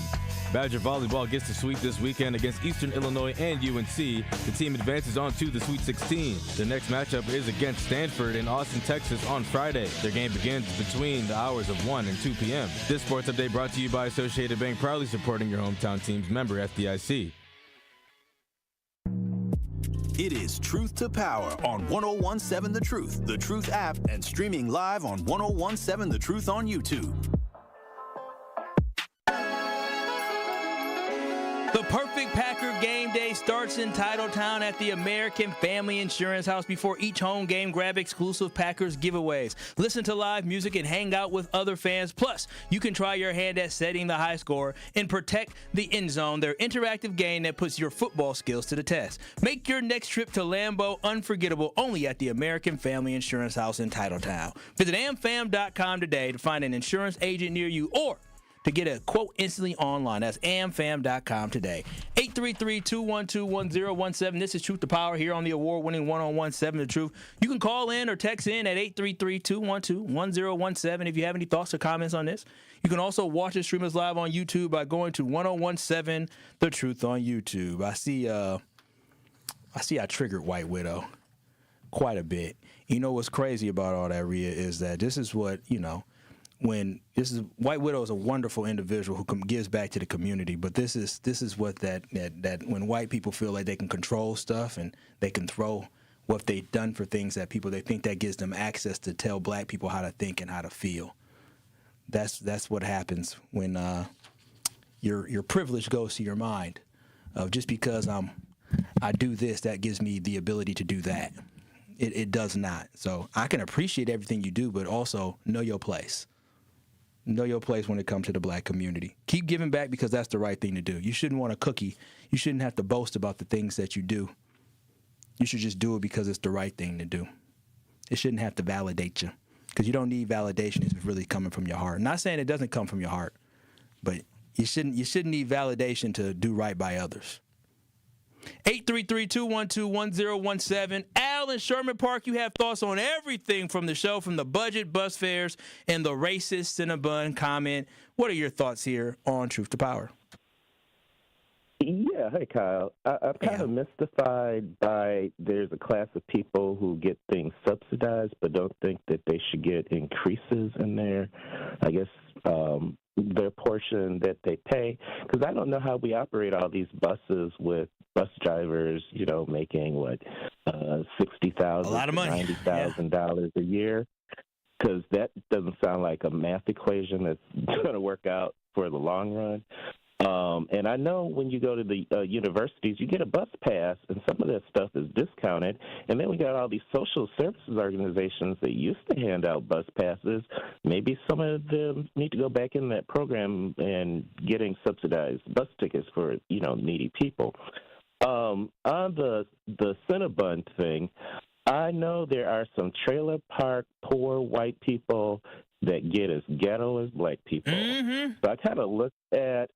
Badger Volleyball gets the sweep this weekend against Eastern Illinois and UNC. The team advances on to the Sweet 16. Their next matchup is against Stanford in Austin, Texas on Friday. Their game begins between the hours of 1 and 2 p.m. This sports update brought to you by Associated Bank, proudly supporting your hometown teams, member FDIC. It is Truth to Power on 101.7 The Truth app, and streaming live on 101.7 The Truth on YouTube. The perfect Packer game day starts in Titletown at the American Family Insurance House. Before each home game, grab exclusive Packers giveaways, listen to live music, and hang out with other fans. Plus, you can try your hand at setting the high score and protect the end zone, their interactive game that puts your football skills to the test. Make your next trip to Lambeau unforgettable only at the American Family Insurance House in Titletown. Visit amfam.com today to find an insurance agent near you or to get a quote instantly online. That's amfam.com today. 833-212-1017. This is Truth to Power here on the award-winning 101.7 The Truth. You can call in or text in at 833-212-1017 if you have any thoughts or comments on this. You can also watch and stream us live on YouTube by going to 101.7 The Truth on YouTube. I see I triggered White Widow quite a bit. You know what's crazy about all that, Rhea, is that this is what, White Widow is a wonderful individual who gives back to the community, but this is what that when white people feel like they can control stuff and they can throw what they've done for things at people, they think that gives them access to tell black people how to think and how to feel. That's what happens when your privilege goes to your mind of just because I'm I do this, that gives me the ability to do that. It does not. So I can appreciate everything you do, but also know your place. Know your place when it comes to the black community. Keep giving back because that's the right thing to do. You shouldn't want a cookie. You shouldn't have to boast about the things that you do. You should just do it because it's the right thing to do. It shouldn't have to validate you because you don't need validation if it's really coming from your heart. Not saying it doesn't come from your heart, but you shouldn't need validation to do right by others. 833-212-1017. Al in Sherman Park, you have thoughts on everything from the show, from the budget, bus fares, and the racist Cinnabon comment. What are your thoughts here on Truth to Power? Yeah, hey, Kyle. I'm kind of mystified by there's a class of people who get things subsidized but don't think that they should get increases in their, I guess, their portion that they pay. Because I don't know how we operate all these buses with bus drivers, making $60,000, a lot of money, $90,000 a year. Because that doesn't sound like a math equation that's going to work out for the long run. And I know when you go to the universities, you get a bus pass, and some of that stuff is discounted. And then we got all these social services organizations that used to hand out bus passes. Maybe some of them need to go back in that program and getting subsidized bus tickets for, needy people. On the Cinnabon thing, I know there are some trailer park poor white people that get as ghetto as black people. Mm-hmm. So I kind of look at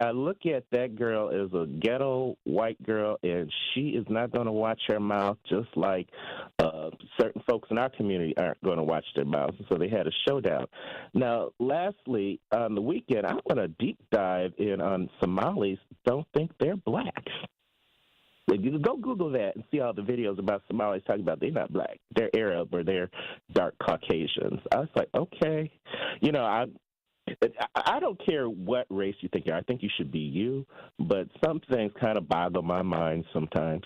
that girl as a ghetto white girl, and she is not going to watch her mouth, just like certain folks in our community aren't going to watch their mouths. So they had a showdown. Now, lastly, on the weekend, I want to deep dive in on Somalis don't think they're black. You go Google that and see all the videos about Somalis talking about they're not black, they're Arab or they're dark Caucasians. I was like, okay, I don't care what race you think you are. I think you should be you, but some things kind of boggle my mind sometimes.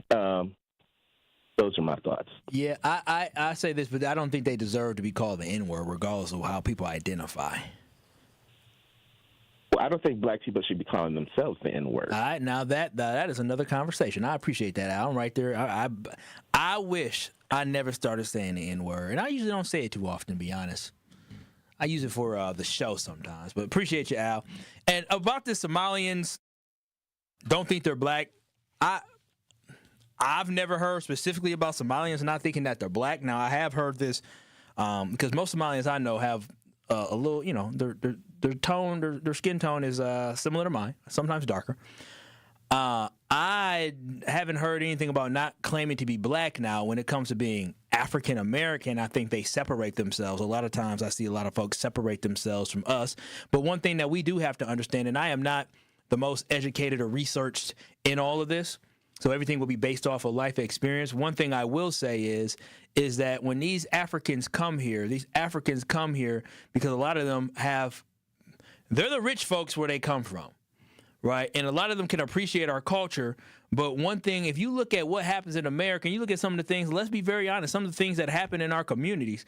Those are my thoughts. Yeah, I say this, but I don't think they deserve to be called the N-word regardless of how people identify. Well, I don't think black people should be calling themselves the N-word. All right, now that is another conversation. I appreciate that, Al. I'm right there. I wish I never started saying the N-word, and I usually don't say it too often, to be honest. I use it for the show sometimes, but appreciate you, Al. And about the Somalians don't think they're black, I've never heard specifically about Somalians not thinking that they're black. Now, I have heard this because most Somalians I know have a little, their tone, their skin tone is similar to mine, sometimes darker. I haven't heard anything about not claiming to be black now. When it comes to being African American, I think they separate themselves. A lot of times I see a lot of folks separate themselves from us. But one thing that we do have to understand, and I am not the most educated or researched in all of this, so everything will be based off of life experience. One thing I will say is that when these Africans come here because a lot of them they're the rich folks where they come from, right? And a lot of them can appreciate our culture. But one thing, if you look at what happens in America, and you look at some of the things, let's be very honest, some of the things that happen in our communities,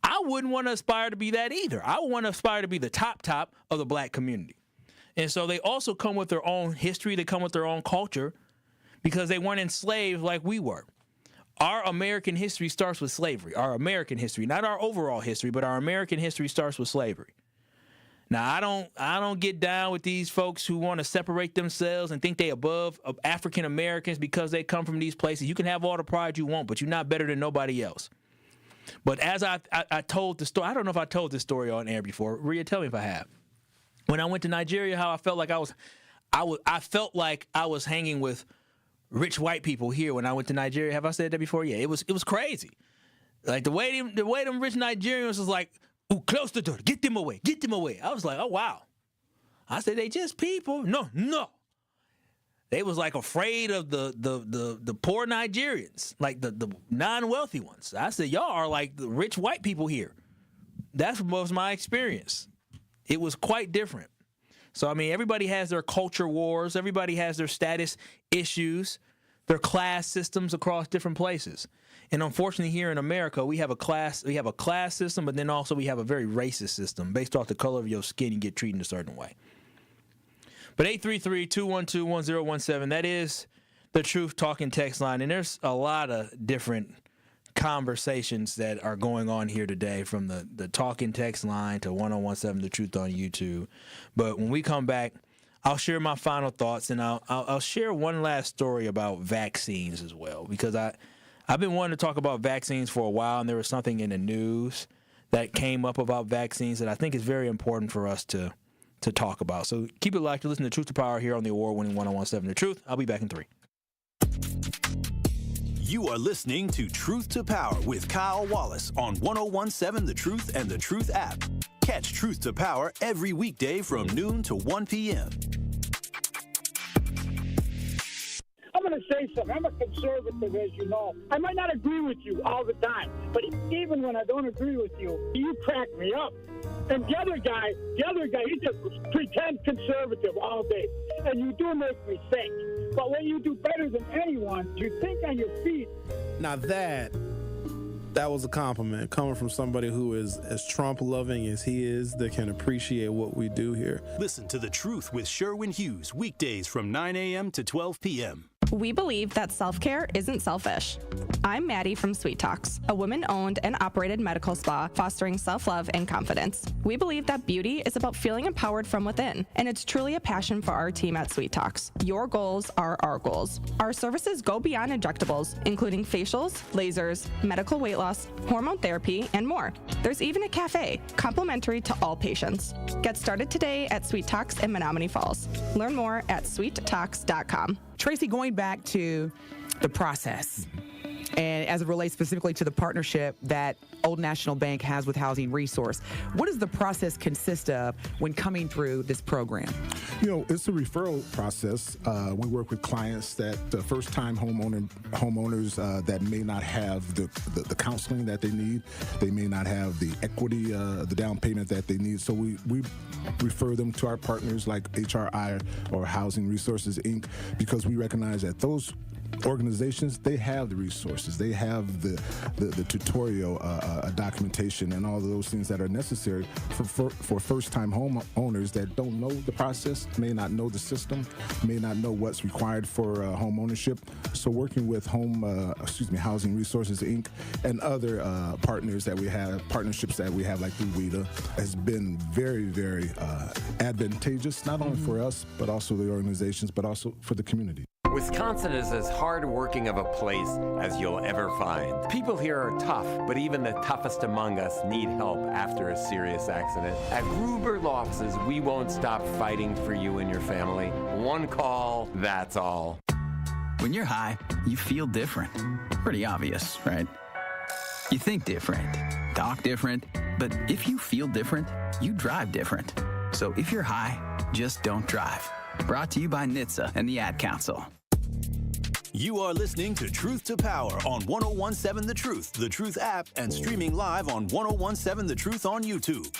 I wouldn't want to aspire to be that either. I would want to aspire to be the top of the black community. And so they also come with their own history. They come with their own culture because they weren't enslaved like we were. Our American history starts with slavery. Our American history, not our overall history, but our American history starts with slavery. Now, I don't get down with these folks who want to separate themselves and think they above African Americans because they come from these places. You can have all the pride you want, but you're not better than nobody else. But as I told the story, I don't know if I told this story on air before. Rhea, tell me if I have. When I went to Nigeria, how I felt like I felt like I was hanging with rich white people here when I went to Nigeria. Have I said that before? Yeah, it was crazy. Like the way them rich Nigerians was like, ooh, close the door, get them away. I was like, oh wow. I said they just people. No. They was like afraid of the poor Nigerians, like the non-wealthy ones. I said, y'all are like the rich white people here. That was my experience. It was quite different. So, I mean, everybody has their culture wars. Everybody has their status issues, their class systems across different places. And unfortunately, here in America, we have a class system, but then also we have a very racist system. Based off the color of your skin, you get treated a certain way. But 833-212-1017, the Truth Talking text line, and there's a lot of different conversations that are going on here today, from the talking text line to 1017 The Truth on YouTube. But when we come back, I'll share my final thoughts, and I'll share one last story about vaccines as well, because I've been wanting to talk about vaccines for a while, and there was something in the news that came up about vaccines that I think is very important for us to talk about. So keep it locked. You're listening to Truth to Power here on the award-winning 1017 The Truth. I'll be back in 3. You are listening to Truth to Power with Kyle Wallace on 1017 The Truth and The Truth app. Catch Truth to Power every weekday from noon to 1 p.m. I'm going to say something. I'm a conservative, as you know. I might not agree with you all the time, but even when I don't agree with you, you crack me up. And the other guy, he just pretend conservative all day. And you do make me think. But when you do better than anyone, you think on your feet. Now that was a compliment coming from somebody who is as Trump-loving as he is, that can appreciate what we do here. Listen to The Truth with Sherwin Hughes, weekdays from 9 a.m. to 12 p.m. We believe that self-care isn't selfish. I'm Maddie from Sweet Talks, a women-owned and operated medical spa fostering self-love and confidence. We believe that beauty is about feeling empowered from within, and it's truly a passion for our team at Sweet Talks. Your goals are our goals. Our services go beyond injectables, including facials, lasers, medical weight loss, hormone therapy, and more. There's even a cafe, complimentary to all patients. Get started today at Sweet Talks in Menominee Falls. Learn more at sweettalks.com. Tracy, going back to the process, and as it relates specifically to the partnership that Old National Bank has with Housing Resource, what does the process consist of when coming through this program? It's a referral process. We work with clients that first-time homeowners that may not have the counseling that they need. They may not have the equity, the down payment that they need. So we refer them to our partners like HRI or Housing Resources, Inc., because we recognize that those organizations, they have the resources, they have the tutorial documentation and all of those things that are necessary for first-time homeowners that don't know the process, may not know the system, may not know what's required for home ownership. So working with Housing Resources, Inc. and other partnerships that we have like through WIDA has been very, very advantageous, not only for us, but also the organizations, but also for the community. Wisconsin is as hard-working of a place as you'll ever find. People here are tough, but even the toughest among us need help after a serious accident. At Gruber Law Offices, we won't stop fighting for you and your family. One call, that's all. When you're high, you feel different. Pretty obvious, right? You think different, talk different, but if you feel different, you drive different. So if you're high, just don't drive. Brought to you by NHTSA and the Ad Council. You are listening to Truth to Power on 1017 The Truth app, and streaming live on 1017 The Truth on YouTube.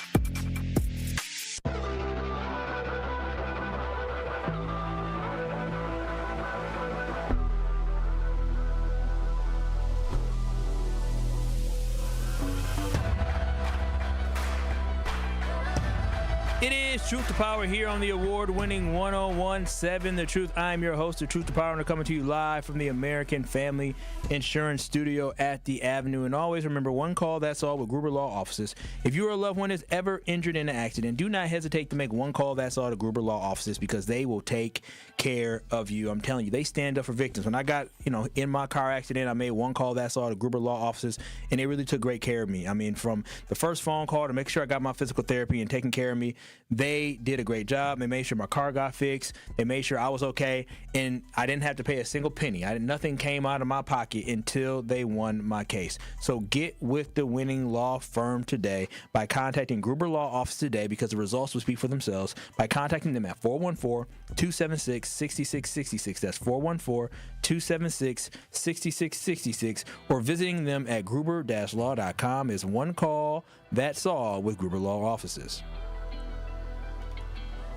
It is Truth to Power here on the award-winning 1017 The Truth. I'm your host of Truth to Power, and I'm coming to you live from the American Family Insurance Studio at the Avenue. And always remember, one call, that's all, with Gruber Law Offices. If your loved one is ever injured in an accident, do not hesitate to make one call, that's all, to Gruber Law Offices, because they will take care of you. I'm telling you, they stand up for victims. When I got, in my car accident, I made one call, that's all, to Gruber Law Offices, and they really took great care of me. I mean, from the first phone call to make sure I got my physical therapy and taking care of me, they did a great job. They made sure my car got fixed. They made sure I was okay, and I didn't have to pay a single penny. Nothing came out of my pocket until they won my case. So get with the winning law firm today by contacting Gruber Law Office today, because the results will speak for themselves, by contacting them at 414-276-6666. That's 414-276-6666, or visiting them at gruber-law.com. is one call, that's all, with Gruber Law Offices.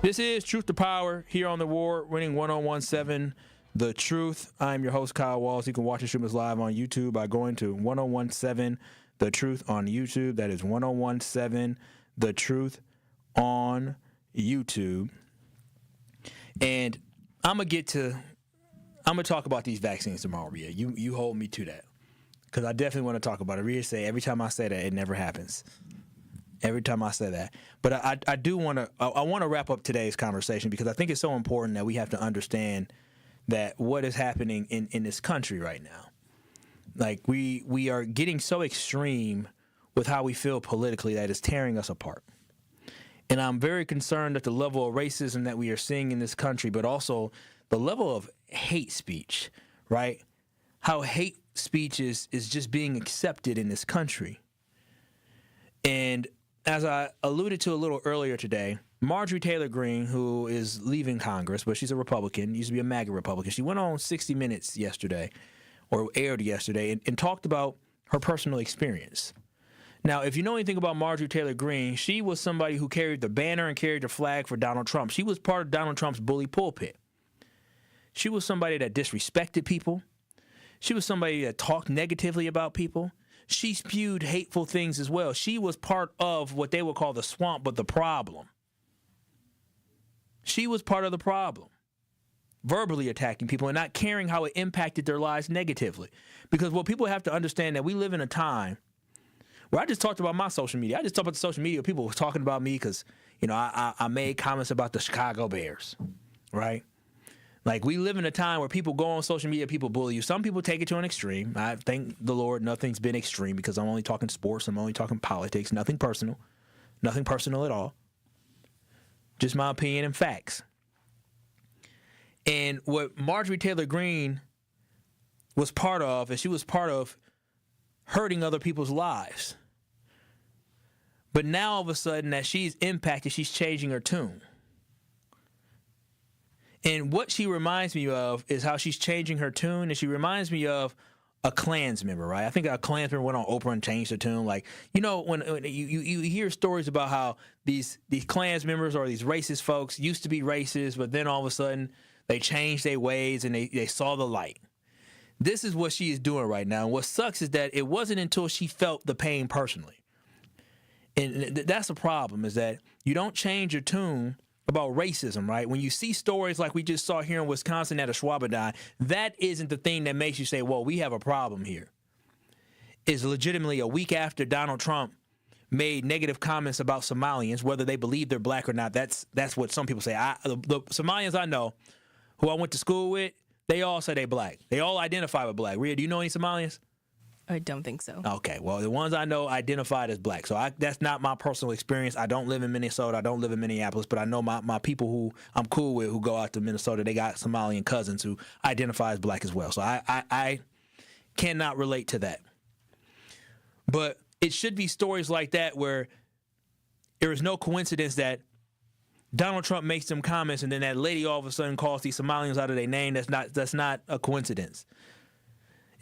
This is Truth to Power here on the award-winning 1017 The Truth. I'm your host, Kyle Wallace. You can watch the stream live on YouTube by going to 1017 The Truth on YouTube. That is 1017 The Truth on YouTube. And I'm gonna get to I'm going to talk about these vaccines tomorrow, Rhea. You hold me to that. Because I definitely want to talk about it. Rhea say every time I say that, it never happens. Every time I say that. But I do want to I want to wrap up today's conversation because I think it's so important that we have to understand that what is happening in this country right now. Like we are getting so extreme with how we feel politically that it's tearing us apart. And I'm very concerned at the level of racism that we are seeing in this country, but also the level of hate speech, right? How hate speech is just being accepted in this country. And as I alluded to a little earlier today, Marjorie Taylor Greene, who is leaving Congress, but she's a Republican, used to be a MAGA Republican, she went on 60 Minutes yesterday, or aired yesterday, and talked about her personal experience. Now, if you know anything about Marjorie Taylor Greene, she was somebody who carried the banner and carried the flag for Donald Trump. She was part of Donald Trump's bully pulpit. She was somebody that disrespected people. She was somebody that talked negatively about people. She spewed hateful things as well. She was part of what they would call the swamp, but the problem. She was part of the problem, verbally attacking people and not caring how it impacted their lives negatively. Because what people have to understand that we live in a time where I just talked about my social media. I just talked about the social media. People were talking about me because, you know, I made comments about the Chicago Bears, right? Like, we live in a time where people go on social media, people bully you. Some people take it to an extreme. I thank the Lord nothing's been extreme because I'm only talking sports. I'm only talking politics. Nothing personal. Nothing personal at all. Just my opinion and facts. And what Marjorie Taylor Greene was part of, is she was part of hurting other people's lives. But now all of a sudden that she's impacted, she's changing her tune. And what she reminds me of is how she's changing her tune, and she reminds me of a Klans member, right? I think a Klans member went on Oprah and changed her tune. Like, you know, when you hear stories about how these Klans members or these racist folks used to be racist, but then all of a sudden they changed their ways and they saw the light. This is what she is doing right now. And what sucks is that it wasn't until she felt the pain personally. And that's the problem, is that you don't change your tune about racism, right? When you see stories like we just saw here in Wisconsin at Ashwaubenon, that isn't the thing that makes you say, well, we have a problem here. It's legitimately a week after Donald Trump made negative comments about Somalians, whether they believe they're black or not. That's what some people say. The Somalians I know, who I went to school with, they all say they black. They all identify with black. Rhea, do you know any Somalians? I don't think so. Okay, well, the ones I know identified as black. So that's not my personal experience. I don't live in Minnesota. I don't live in Minneapolis, but I know my people who I'm cool with who go out to Minnesota, they got Somalian cousins who identify as black as well. So I cannot relate to that. But it should be stories like that where there is no coincidence that Donald Trump makes some comments and then that lady all of a sudden calls these Somalians out of their name. That's not a coincidence.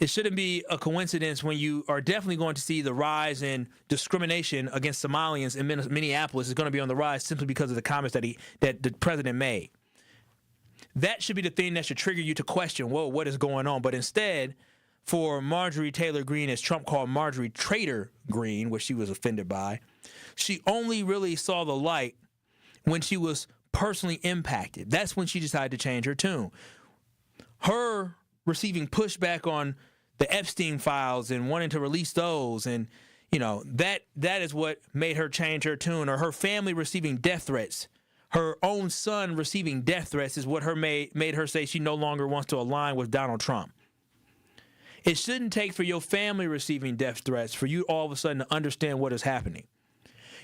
It shouldn't be a coincidence when you are definitely going to see the rise in discrimination against Somalians in Minneapolis is going to be on the rise simply because of the comments that the president made. That should be the thing that should trigger you to question, whoa, what is going on? But instead, for Marjorie Taylor Greene, as Trump called Marjorie Traitor Greene, which she was offended by, she only really saw the light when she was personally impacted. That's when she decided to change her tune. Her receiving pushback on the Epstein files and wanting to release those, and you know that is what made her change her tune. Or her family receiving death threats, her own son receiving death threats is what made her say she no longer wants to align with Donald Trump. It shouldn't take for your family receiving death threats for you all of a sudden to understand what is happening.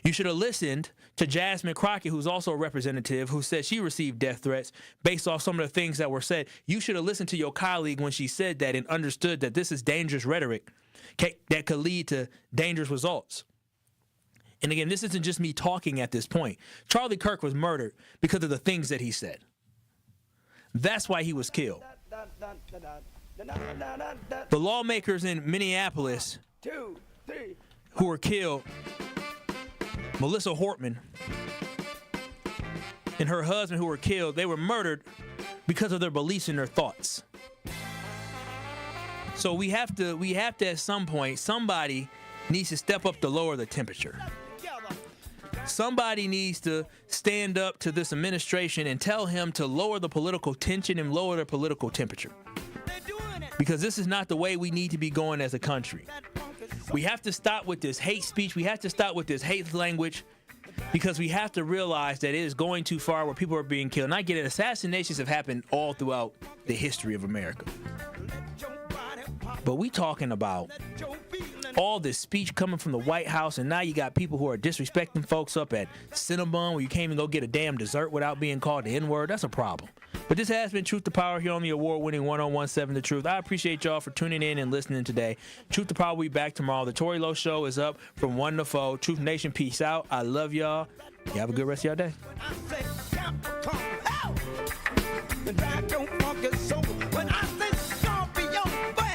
You should have listened to Jasmine Crockett, who's also a representative, who said she received death threats based off some of the things that were said. You should have listened to your colleague when she said that and understood that this is dangerous rhetoric that could lead to dangerous results. And again, this isn't just me talking at this point. Charlie Kirk was murdered because of the things that he said. That's why he was killed. The lawmakers in Minneapolis who were killed, Melissa Hortman and her husband who were killed, they were murdered because of their beliefs and their thoughts. So we have to at some point, somebody needs to step up to lower the temperature. Somebody needs to stand up to this administration and tell him to lower the political tension and lower the political temperature. Because this is not the way we need to be going as a country. We have to stop with this hate speech. We have to stop with this hate language, because we have to realize that it is going too far where people are being killed. And I get it. Assassinations have happened all throughout the history of America. But we talking about all this speech coming from the White House, and now you got people who are disrespecting folks up at Cinnabon, where you can't even go get a damn dessert without being called the N-word. That's a problem. But this has been Truth to Power here on the award-winning 1017 The Truth. I appreciate y'all for tuning in and listening today. Truth to Power will be back tomorrow. The Tory Lowe Show is up from 1 to 4. Truth Nation, peace out. I love y'all. You have a good rest of your day. When I